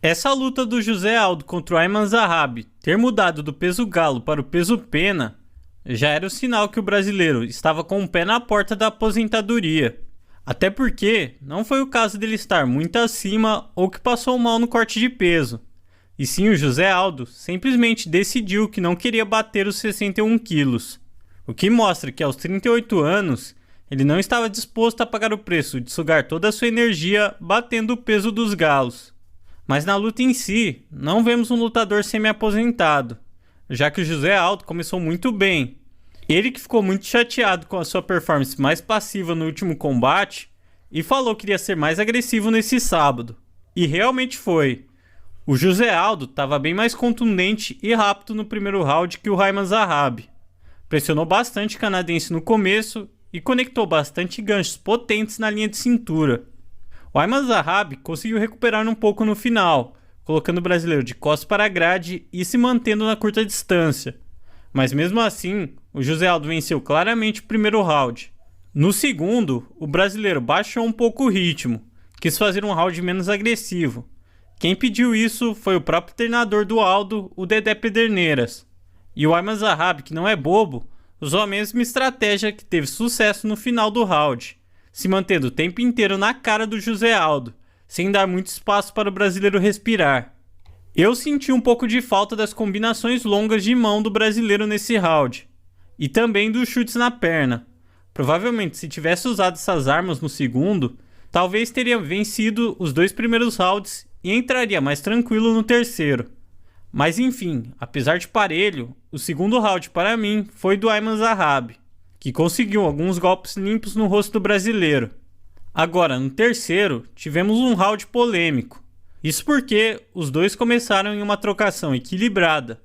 Essa luta do José Aldo contra o Ayman Zahabi ter mudado do peso galo para o peso pena já era o sinal que o brasileiro estava com o pé na porta da aposentadoria. Até porque não foi o caso dele estar muito acima ou que passou mal no corte de peso. E sim, o José Aldo simplesmente decidiu que não queria bater os 61 quilos. O que mostra que aos 38 anos, ele não estava disposto a pagar o preço de sugar toda a sua energia batendo o peso dos galos. Mas na luta em si, não vemos um lutador semi-aposentado, já que o José Aldo começou muito bem. Ele que ficou muito chateado com a sua performance mais passiva no último combate e falou que iria ser mais agressivo nesse sábado. E realmente foi. O José Aldo estava bem mais contundente e rápido no primeiro round que o Ayman Zahabi. Pressionou bastante o canadense no começo e conectou bastante ganchos potentes na linha de cintura. O Ayman Zahabi conseguiu recuperar um pouco no final, colocando o brasileiro de costas para a grade e se mantendo na curta distância. Mas mesmo assim, o José Aldo venceu claramente o primeiro round. No segundo, o brasileiro baixou um pouco o ritmo, quis fazer um round menos agressivo. Quem pediu isso foi o próprio treinador do Aldo, o Dedé Pederneiras. E o Ayman Zahabi, que não é bobo, usou a mesma estratégia que teve sucesso no final do round, se mantendo o tempo inteiro na cara do José Aldo, sem dar muito espaço para o brasileiro respirar. Eu senti um pouco de falta das combinações longas de mão do brasileiro nesse round, e também dos chutes na perna. Provavelmente, se tivesse usado essas armas no segundo, talvez teria vencido os dois primeiros rounds e entraria mais tranquilo no terceiro. Mas enfim, apesar de parelho, o segundo round para mim foi do Ayman Zahabi, que conseguiu alguns golpes limpos no rosto do brasileiro. Agora, no terceiro, tivemos um round polêmico. Isso porque os dois começaram em uma trocação equilibrada,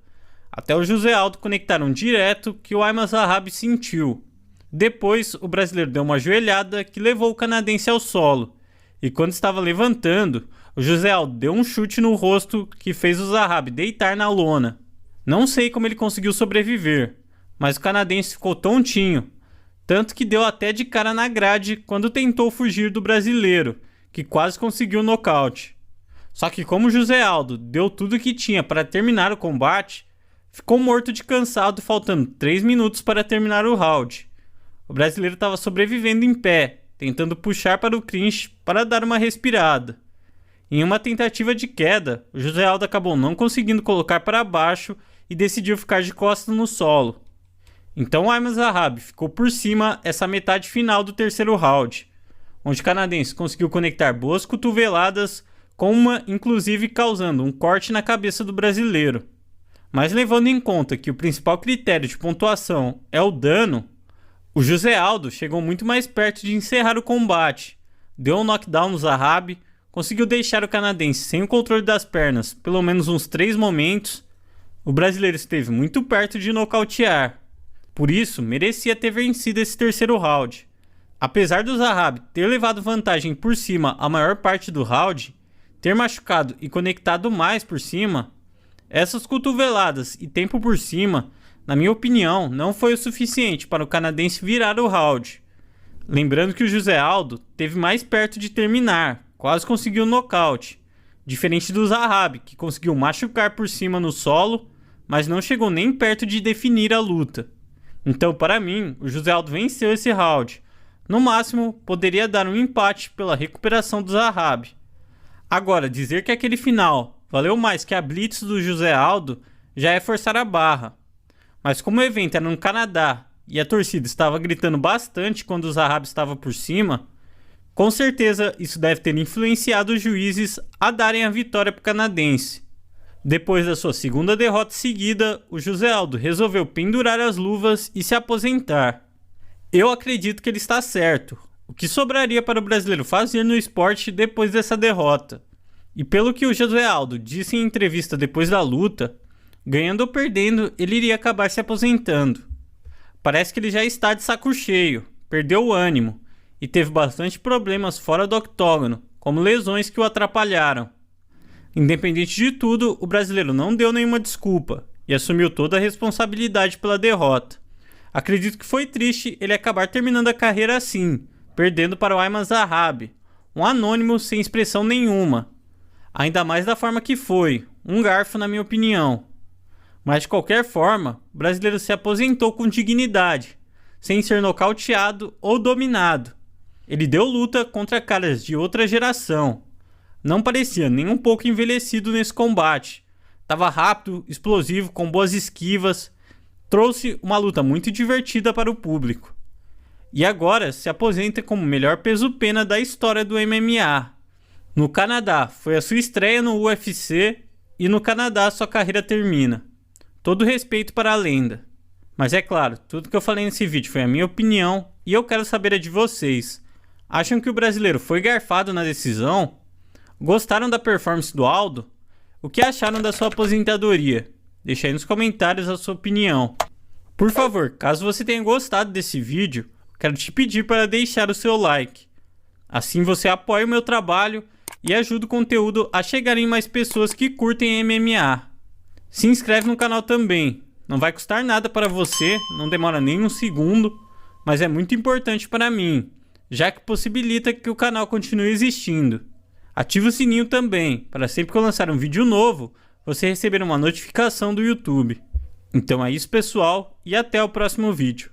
até o José Aldo conectar um direto que o Ayman Zahabi sentiu. Depois, o brasileiro deu uma joelhada que levou o canadense ao solo, e quando estava levantando, o José Aldo deu um chute no rosto que fez o Zahabi deitar na lona. Não sei como ele conseguiu sobreviver, mas o canadense ficou tontinho, tanto que deu até de cara na grade quando tentou fugir do brasileiro, que quase conseguiu o nocaute. Só que como o José Aldo deu tudo o que tinha para terminar o combate, ficou morto de cansado faltando 3 minutos para terminar o round. O brasileiro estava sobrevivendo em pé, tentando puxar para o clinch para dar uma respirada. Em uma tentativa de queda, o José Aldo acabou não conseguindo colocar para baixo e decidiu ficar de costas no solo. Então o Ayman Zahabi ficou por cima essa metade final do terceiro round, onde o canadense conseguiu conectar boas cotoveladas, com uma inclusive causando um corte na cabeça do brasileiro. Mas levando em conta que o principal critério de pontuação é o dano, o José Aldo chegou muito mais perto de encerrar o combate, deu um knockdown no Zahabi, conseguiu deixar o canadense sem o controle das pernas pelo menos uns 3 momentos. O brasileiro esteve muito perto de nocautear, por isso merecia ter vencido esse terceiro round. Apesar do Zahabi ter levado vantagem por cima a maior parte do round, ter machucado e conectado mais por cima, essas cotoveladas e tempo por cima, na minha opinião, não foi o suficiente para o canadense virar o round. Lembrando que o José Aldo teve mais perto de terminar, quase conseguiu o nocaute, diferente do Zahabi, que conseguiu machucar por cima no solo, mas não chegou nem perto de definir a luta. Então, para mim, o José Aldo venceu esse round. No máximo, poderia dar um empate pela recuperação do Zahabi. Agora, dizer que aquele final valeu mais que a blitz do José Aldo já é forçar a barra. Mas como o evento era no Canadá e a torcida estava gritando bastante quando o Zahabi estava por cima, com certeza isso deve ter influenciado os juízes a darem a vitória para o canadense. Depois da sua segunda derrota seguida, o José Aldo resolveu pendurar as luvas e se aposentar. Eu acredito que ele está certo. O que sobraria para o brasileiro fazer no esporte depois dessa derrota? E pelo que o José Aldo disse em entrevista depois da luta, ganhando ou perdendo, ele iria acabar se aposentando. Parece que ele já está de saco cheio, perdeu o ânimo e teve bastante problemas fora do octógono, como lesões que o atrapalharam. Independente de tudo, o brasileiro não deu nenhuma desculpa e assumiu toda a responsabilidade pela derrota. Acredito que foi triste ele acabar terminando a carreira assim, perdendo para o Ayman Zahabi, um anônimo sem expressão nenhuma. Ainda mais da forma que foi, um garfo na minha opinião. Mas de qualquer forma, o brasileiro se aposentou com dignidade, sem ser nocauteado ou dominado. Ele deu luta contra caras de outra geração. Não parecia nem um pouco envelhecido nesse combate. Estava rápido, explosivo, com boas esquivas. Trouxe uma luta muito divertida para o público. E agora se aposenta como o melhor peso-pena da história do MMA. No Canadá, foi a sua estreia no UFC e no Canadá sua carreira termina. Todo respeito para a lenda. Mas é claro, tudo que eu falei nesse vídeo foi a minha opinião e eu quero saber a de vocês. Acham que o brasileiro foi garfado na decisão? Gostaram da performance do Aldo? O que acharam da sua aposentadoria? Deixa aí nos comentários a sua opinião. Por favor, caso você tenha gostado desse vídeo, quero te pedir para deixar o seu like. Assim você apoia o meu trabalho e ajuda o conteúdo a chegar em mais pessoas que curtem MMA. Se inscreve no canal também. Não vai custar nada para você, não demora nem um segundo, mas é muito importante para mim, já que possibilita que o canal continue existindo. Ative o sininho também, para sempre que eu lançar um vídeo novo, você receber uma notificação do YouTube. Então é isso, pessoal, e até o próximo vídeo.